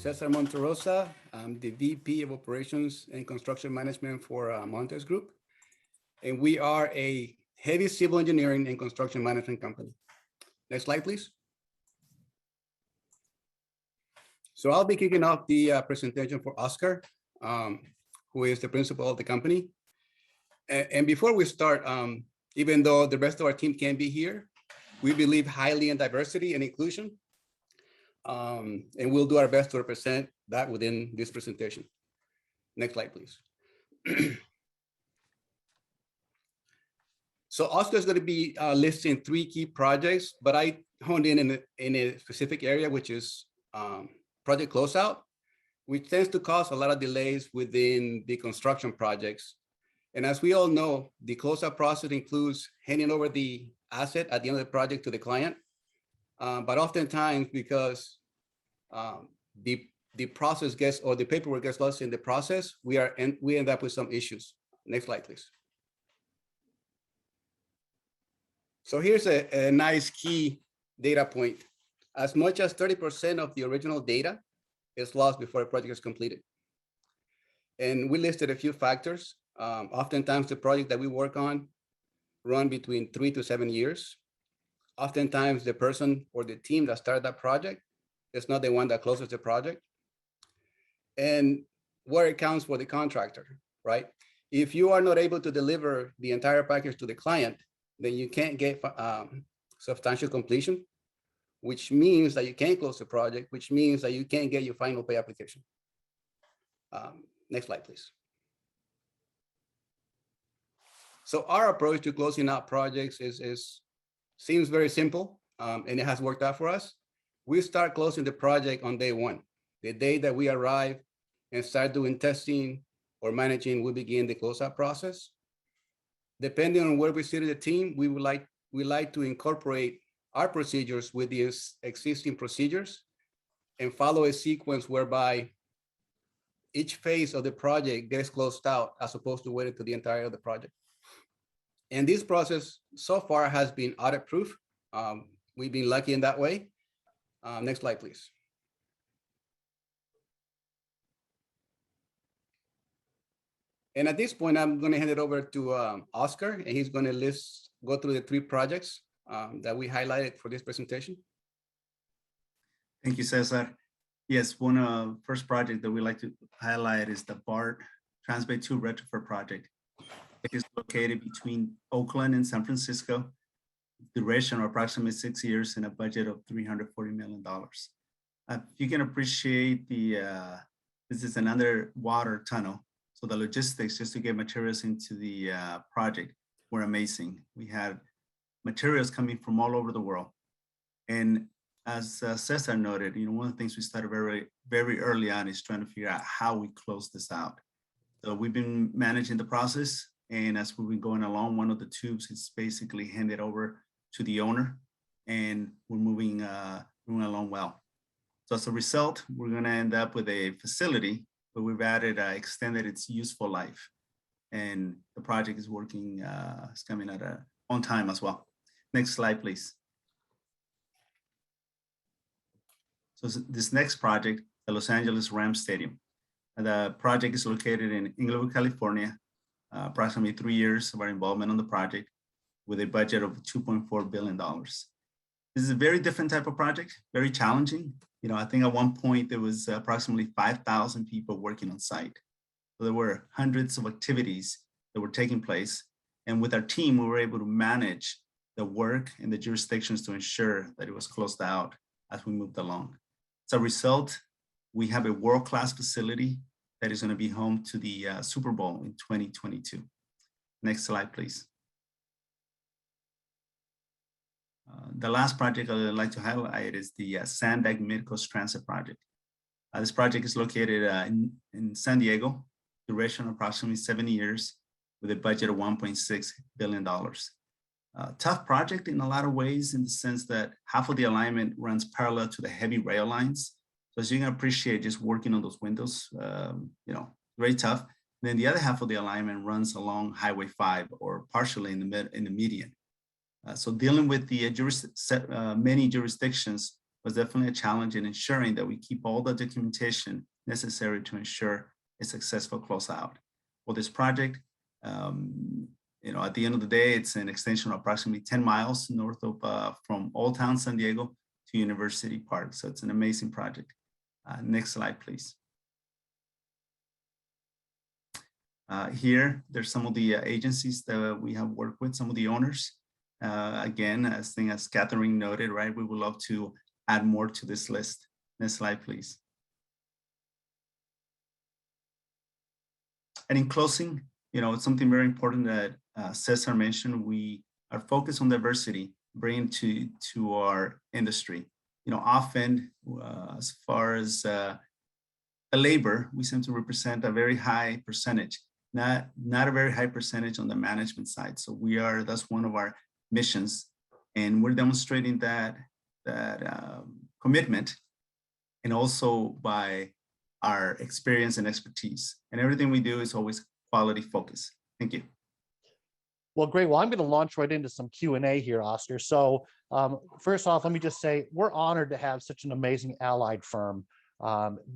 Cesar Monterosa. I'm the VP of Operations and Construction Management for Montez Group. And we are a heavy civil engineering and construction management company. Next slide, please. So I'll be kicking off the presentation for Oscar, who is the principal of the company. And before we start, even though the rest of our team can be here, we believe highly in diversity and inclusion. And we'll do our best to represent that within this presentation. Next slide, please. So Oscar is going to be listing 3 key projects, but I honed in a specific area, which is project closeout, which tends to cause a lot of delays within the construction projects. And as we all know, the closeout process includes handing over the asset at the end of the project to the client. But oftentimes, because the process gets, or the paperwork gets lost in the process, we end up with some issues. Next slide, please. So here's a nice key data point. As much as 30% of the original data is lost before a project is completed. And we listed a few factors. Oftentimes the project that we work on run between 3 to 7 years. Oftentimes the person or the team that started that project is not the one that closes the project. And where it counts for the contractor, right? If you are not able to deliver the entire package to the client, then you can't get substantial completion, which means that you can't close the project, which means that you can't get your final pay application. Next slide, please. So our approach to closing out projects seems very simple, and it has worked out for us. We start closing the project on day 1. The day that we arrive and start doing testing or managing, we begin the closeout process. Depending on where we sit in the team, we like to incorporate our procedures with the existing procedures and follow a sequence whereby each phase of the project gets closed out as opposed to waiting to the entire of the project. And this process so far has been audit proof. We've been lucky in that way. Next slide, please. And at this point, I'm going to hand it over to Oscar, and he's going to go through the 3 projects that we highlighted for this presentation. Thank you, Cesar. Yes, first project that we like to highlight is the BART Transbay 2 retrofit project. It is located between Oakland and San Francisco. Duration of approximately 6 years and a budget of $340 million. You can appreciate this is an underwater tunnel. So the logistics just to get materials into the project were amazing. We had materials coming from all over the world. And as Cesar noted, one of the things we started very, very early on is trying to figure out how we close this out. So we've been managing the process. And as we've been going along, one of the tubes is basically handed over to the owner, and we're moving along well. So as a result, we're going to end up with a facility, but we've extended its useful life, and the project is working. It's coming on time as well. Next slide, please. So this next project, the Los Angeles Rams Stadium. The project is located in Inglewood, California. Approximately 3 years of our involvement on the project with a budget of $2.4 billion. This is a very different type of project, very challenging. I think at one point there was approximately 5,000 people working on site. So there were hundreds of activities that were taking place. And with our team, we were able to manage the work and the jurisdictions to ensure that it was closed out as we moved along. As a result, we have a world-class facility that is going to be home to the Super Bowl in 2022. Next slide, please. The last project I'd like to highlight is the Sandag Midcoast Transit project. This project is located in San Diego, duration approximately 7 years with a budget of $1.6 billion. Tough project in a lot of ways, in the sense that half of the alignment runs parallel to the heavy rail lines. So as you can appreciate, just working on those windows, very tough. And then the other half of the alignment runs along Highway 5 or partially in the median. So dealing with the many jurisdictions was definitely a challenge in ensuring that we keep all the documentation necessary to ensure a successful closeout. For this project, at the end of the day, it's an extension of approximately 10 miles north of from Old Town San Diego to University Park. So it's an amazing project. Next slide, please. Here, there's some of the agencies that we have worked with, some of the owners. Again, as Catherine noted, right, we would love to add more to this list. Next slide, please. And in closing, it's something very important that Cesar mentioned. We are focused on diversity, bringing to our industry. Often, as far as the labor, we seem to represent a very high percentage, not a very high percentage on the management side. So that's one of our missions, and we're demonstrating that commitment, and also by our experience and expertise. And everything we do is always quality focused. Thank you. Well, great. Well, I'm going to launch right into some Q&A here, Oscar. So first off, let me just say we're honored to have such an amazing allied firm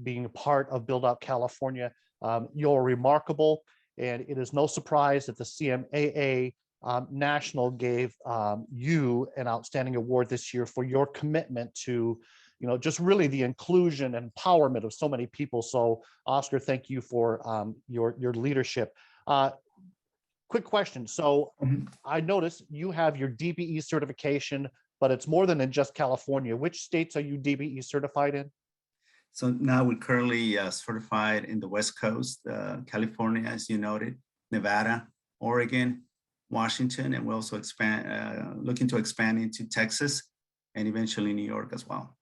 being a part of Build Out California. You're remarkable, and it is no surprise that the CMAA National gave you an outstanding award this year for your commitment to, just really the inclusion and empowerment of so many people. So, Oscar, thank you for your leadership. Quick question. So I noticed you have your DBE certification, but it's more than in just California. Which states are you DBE certified in? So now we're currently certified in the West Coast, California, as you noted, Nevada, Oregon, Washington, and we're also looking to expand into Texas and eventually New York as well.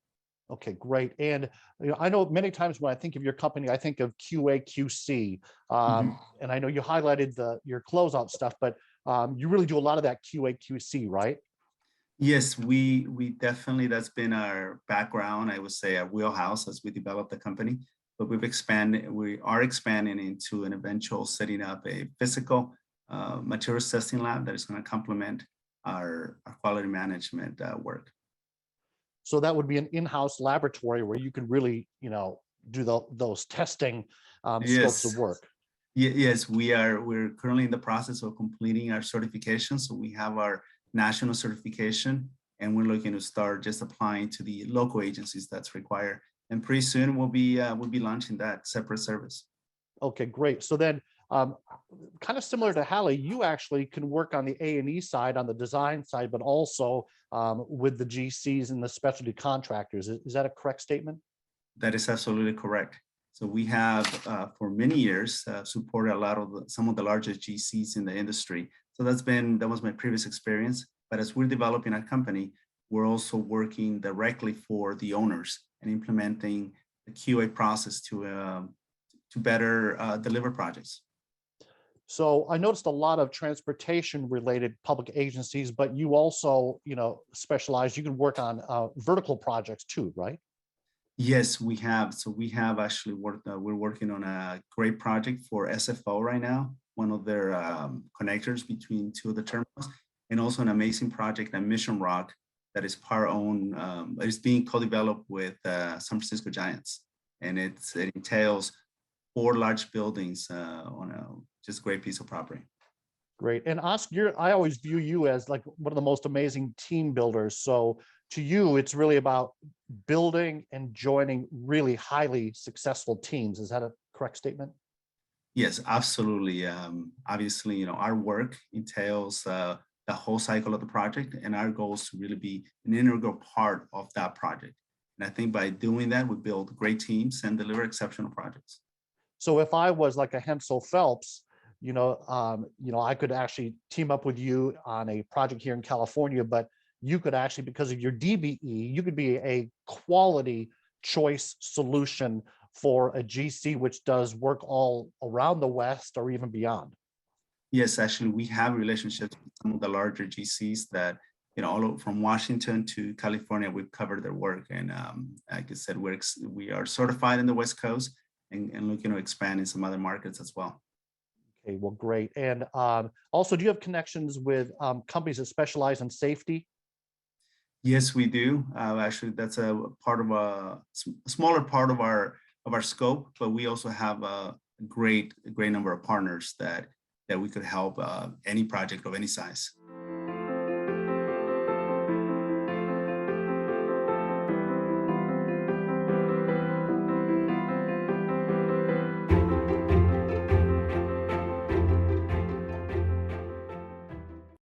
Okay, great. And I know many times when I think of your company, I think of QA, QC, and I know you highlighted your closeout stuff, but you really do a lot of that QA, QC, right? Yes, we definitely, that's been our background, I would say our wheelhouse as we develop the company, but we are expanding into an eventual setting up a physical materials testing lab that is going to complement our quality management work. So that would be an in-house laboratory where you can really, do those testing scopes of work. Yes, we're currently in the process of completing our certification. So we have our national certification, and we're looking to start just applying to the local agencies that's required. And pretty soon we'll be launching that separate service. Okay, great. So then kind of similar to Hallie, you actually can work on the A&E side, on the design side, but also with the GCs and the specialty contractors. Is that a correct statement? That is absolutely correct. So we have, for many years, supported a lot of some of the largest GCs in the industry. So that was my previous experience. But as we're developing our company, we're also working directly for the owners and implementing the QA process to better deliver projects. So I noticed a lot of transportation related public agencies, but you also, specialize, you can work on vertical projects too, right? Yes, we have. So we have actually worked, we're working on a great project for SFO right now, one of their connectors between two of the terminals, and also an amazing project at Mission Rock that is is being co-developed with San Francisco Giants. And it entails 4 large buildings on a just great piece of property. Great. And Oscar, I always view you as like one of the most amazing team builders. So to you, it's really about building and joining really highly successful teams. Is that a correct statement? Yes, absolutely. Obviously, our work entails the whole cycle of the project, and our goal is to really be an integral part of that project. And I think by doing that, we build great teams and deliver exceptional projects. So if I was like a Hensel Phelps, I could actually team up with you on a project here in California, but you could actually, because of your DBE, you could be a quality choice solution for a GC, which does work all around the West or even beyond. Yes, actually, we have relationships with some of the larger GCs that, all from Washington to California, we've covered their work. And like I said, we are certified in the West Coast and looking to expand in some other markets as well. Okay, well, great. And also, do you have connections with companies that specialize in safety? Yes, we do. Actually, that's a part of a smaller part of our scope, but we also have a great number of partners that we could help any project of any size.